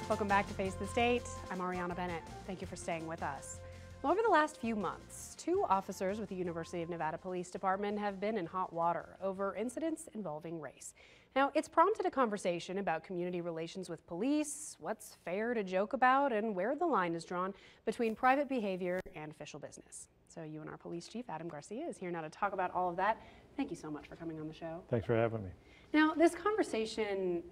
Welcome back to Face the State. I'm Ariana Bennett. Thank you for staying with us. Well, over the last few months, 2 officers with the University of Nevada Police Department have been in hot water over incidents involving race. Now, it's prompted a conversation about community relations with police, what's fair to joke about, and where the line is drawn between private behavior and official business. So UNR Police Chief Adam Garcia is here now to talk about all of that. Thank you so much for coming on the show. Thanks for having me. Now, this conversation,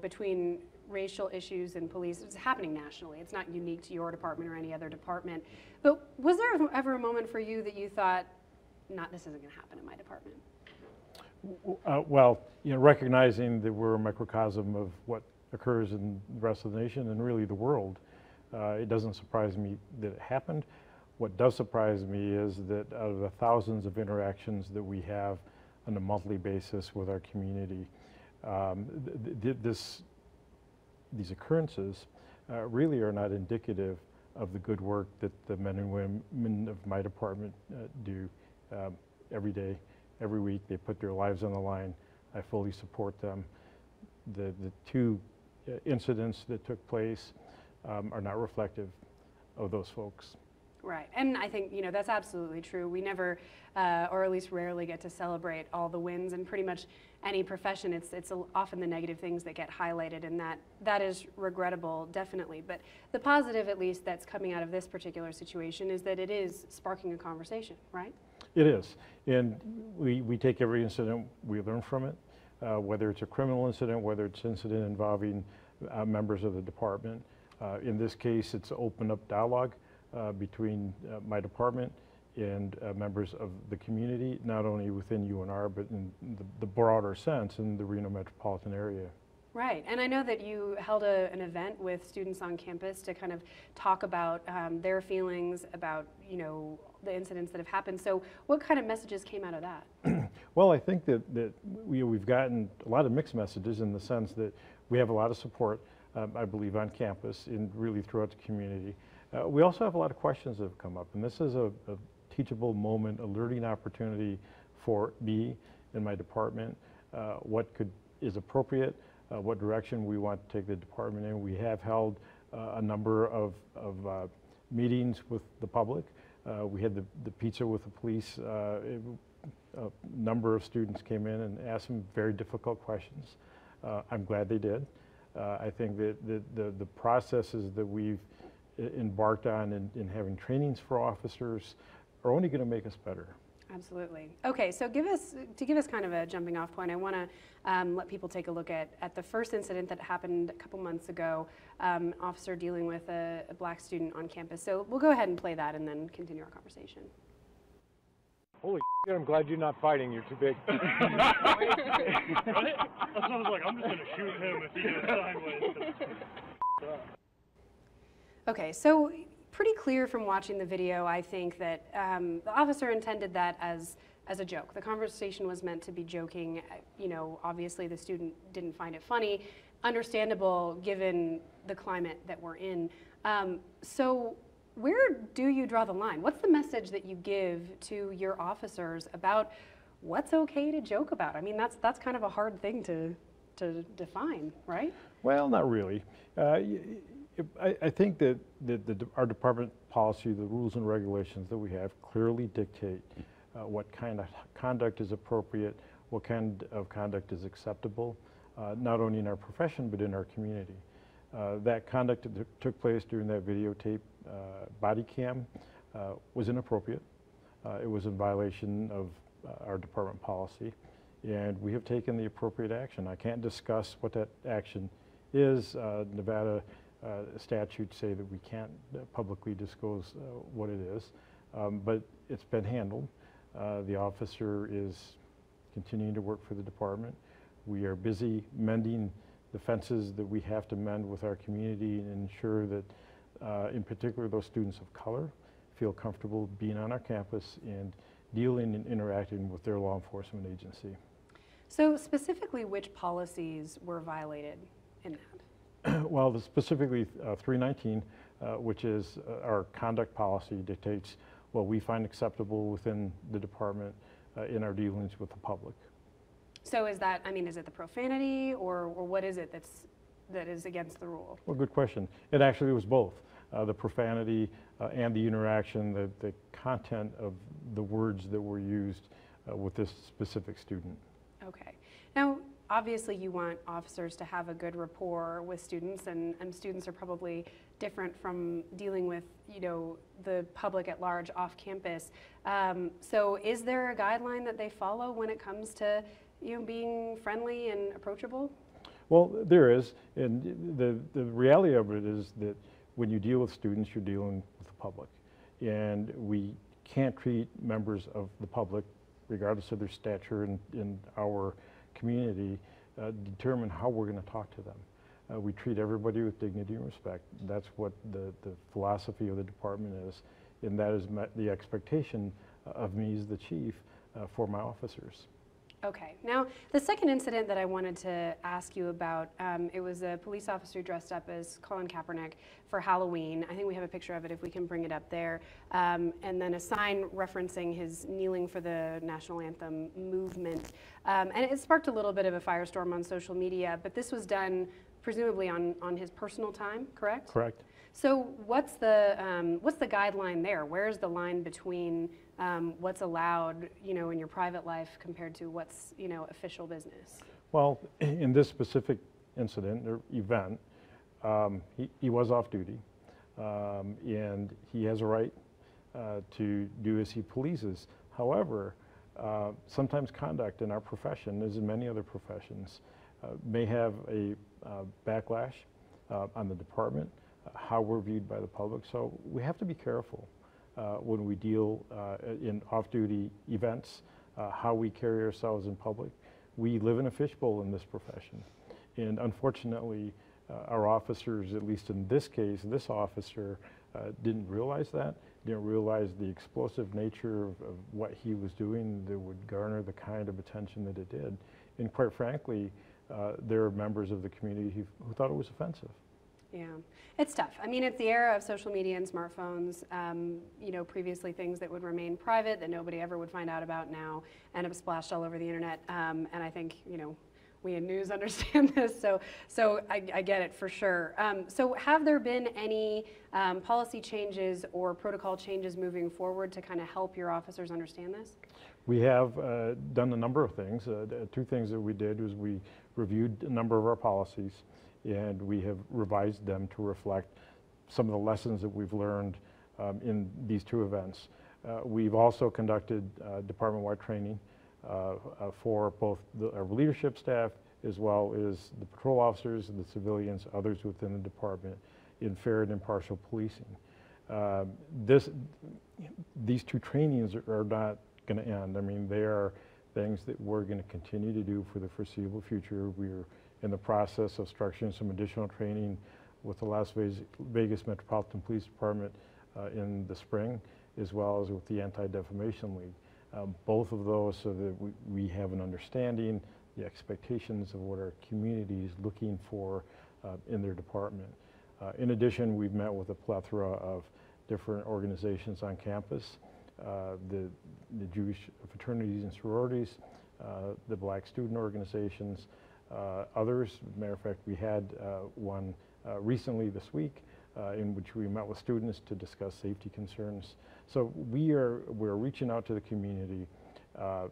between racial issues and police is happening nationally. It's not unique to your department or any other department. But was there ever a moment for you that you thought, this isn't going to happen in my department? Well, recognizing that we're a microcosm of what occurs in the rest of the nation and really the world, it doesn't surprise me that it happened. What does surprise me is that out of the thousands of interactions that we have on a monthly basis with our community, these occurrences really are not indicative of the good work that the men and women of my department do every day, every week. They put their lives on the line. I fully support them. The 2 incidents that took place are not reflective of those folks. Right, and I think, that's absolutely true. We never, or at least rarely, get to celebrate all the wins in pretty much any profession. It's often the negative things that get highlighted, and that is regrettable, definitely. But the positive, at least, that's coming out of this particular situation is that it is sparking a conversation, right? It is, and we take every incident, we learn from it, whether it's a criminal incident, whether it's an incident involving members of the department. In this case, it's opened up dialogue between my department and members of the community, not only within UNR, but in the broader sense in the Reno metropolitan area. Right, and I know that you held an event with students on campus to kind of talk about their feelings about, the incidents that have happened. So what kind of messages came out of that? Well, I think that we've gotten a lot of mixed messages in the sense that we have a lot of support, I believe, on campus and really throughout the community. We also have a lot of questions that have come up, and this is a teachable moment, a learning opportunity for me and my department, what is appropriate, what direction we want to take the department in. We have held a number of meetings with the public. We had the pizza with the police. A number of students came in and asked some very difficult questions. I'm glad they did. I think that the processes that we've embarked on in having trainings for officers are only going to make us better. Absolutely. Okay, so give us kind of a jumping off point, I want to let people take a look at the first incident that happened a couple months ago, officer dealing with a black student on campus. So we'll go ahead and play that and then continue our conversation. Holy shit, I'm glad you're not fighting, you're too big. Right? That's what I was like, I'm just going to shoot him if he goes sideways. Okay, so pretty clear from watching the video, I think that the officer intended that as a joke. The conversation was meant to be joking. Obviously the student didn't find it funny. Understandable given the climate that we're in. So where do you draw the line? What's the message that you give to your officers about what's okay to joke about? I mean, that's kind of a hard thing to define, right? Well, not really. I think that our department policy, the rules and regulations that we have clearly dictate what kind of conduct is appropriate, what kind of conduct is acceptable, not only in our profession, but in our community. That conduct that took place during that videotape body cam was inappropriate. It was in violation of our department policy, and we have taken the appropriate action. I can't discuss what that action is. Nevada statutes say that we can't publicly disclose what it is, but it's been handled. The officer is continuing to work for the department. We are busy mending the fences that we have to mend with our community and ensure that, in particular, those students of color feel comfortable being on our campus and dealing and interacting with their law enforcement agency. So specifically, which policies were violated in that? Well, specifically 319, which is our conduct policy, dictates what we find acceptable within the department in our dealings with the public. So is that, I mean, is it the profanity or what is it that's that is against the rule? Well, good question. It actually was both. The profanity and the interaction, the content of the words that were used with this specific student. Okay. Now, obviously you want officers to have a good rapport with students, and students are probably different from dealing with, you know, the public at large off campus. So is there a guideline that they follow when it comes to, you know, being friendly and approachable? Well, there is, and the reality of it is that when you deal with students, you're dealing with the public. And we can't treat members of the public, regardless of their stature in our community, determine how we're going to talk to them. We treat everybody with dignity and respect. That's what the philosophy of the department is, and that is the expectation of me as the chief for my officers. Okay. Now, the second incident that I wanted to ask you about, it was a police officer dressed up as Colin Kaepernick for Halloween. I think we have a picture of it if we can bring it up there. And then a sign referencing his kneeling for the national anthem movement. And it sparked a little bit of a firestorm on social media, but this was done presumably on his personal time, correct? Correct. So what's the guideline there? Where's the line between what's allowed, you know, in your private life compared to what's, you know, official business? Well, in this specific incident or event, he was off duty, and he has a right to do as he pleases. However, sometimes conduct in our profession, as in many other professions, may have a backlash on the department, how we're viewed by the public. So we have to be careful when we deal in off-duty events, how we carry ourselves in public. We live in a fishbowl in this profession. And unfortunately, our officers, at least in this case, this officer didn't realize that, didn't realize the explosive nature of what he was doing that would garner the kind of attention that it did. And quite frankly, there are members of the community who thought it was offensive. Yeah, it's tough. I mean, it's the era of social media and smartphones. You know, previously things that would remain private that nobody ever would find out about now end up splashed all over the internet. And I think, you know, we in news understand this, so I get it for sure. So have there been any policy changes or protocol changes moving forward to kind of help your officers understand this? We have done a number of things. Two things that we did was we reviewed a number of our policies, and we have revised them to reflect some of the lessons that we've learned in these two events. We've also conducted department-wide training for both our leadership staff as well as the patrol officers and the civilians, others within the department, in fair and impartial policing. These two trainings are not going to end. I mean, they are things that we're going to continue to do for the foreseeable future. We're in the process of structuring some additional training with the Las Vegas Metropolitan Police Department in the spring, as well as with the Anti-Defamation League. Both of those so that we have an understanding, the expectations of what our community is looking for in their department. In addition, we've met with a plethora of different organizations on campus, the Jewish fraternities and sororities, the Black student organizations, others. As a matter of fact, we had one recently this week in which we met with students to discuss safety concerns. So we're reaching out to the community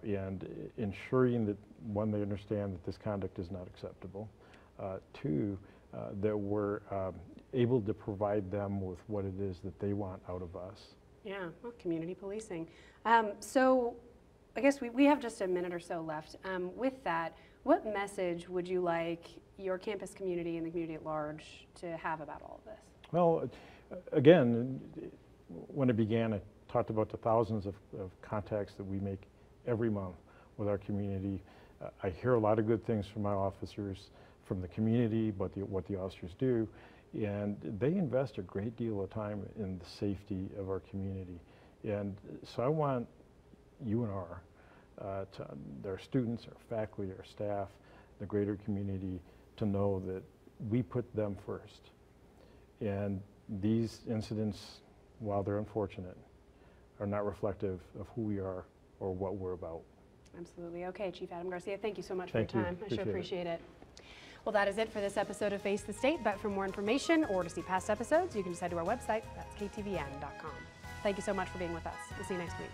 and ensuring that, one, they understand that this conduct is not acceptable. Two, that we're able to provide them with what it is that they want out of us. Yeah, well, community policing. So I guess we have just a minute or so left. With that, what message would you like your campus community and the community at large to have about all of this? Well, again, when it began, I talked about the thousands of contacts that we make every month with our community. I hear a lot of good things from my officers, from the community, but what the officers do, and they invest a great deal of time in the safety of our community. And so I want UNR, their students, our faculty, our staff, the greater community to know that we put them first. And these incidents, while they're unfortunate, are not reflective of who we are or what we're about. Absolutely. Okay, Chief Adam Garcia, thank you so much for your time. I sure appreciate it. Well, that is it for this episode of Face the State, but for more information or to see past episodes, you can just head to our website. That's ktvn.com. Thank you so much for being with us. We'll see you next week.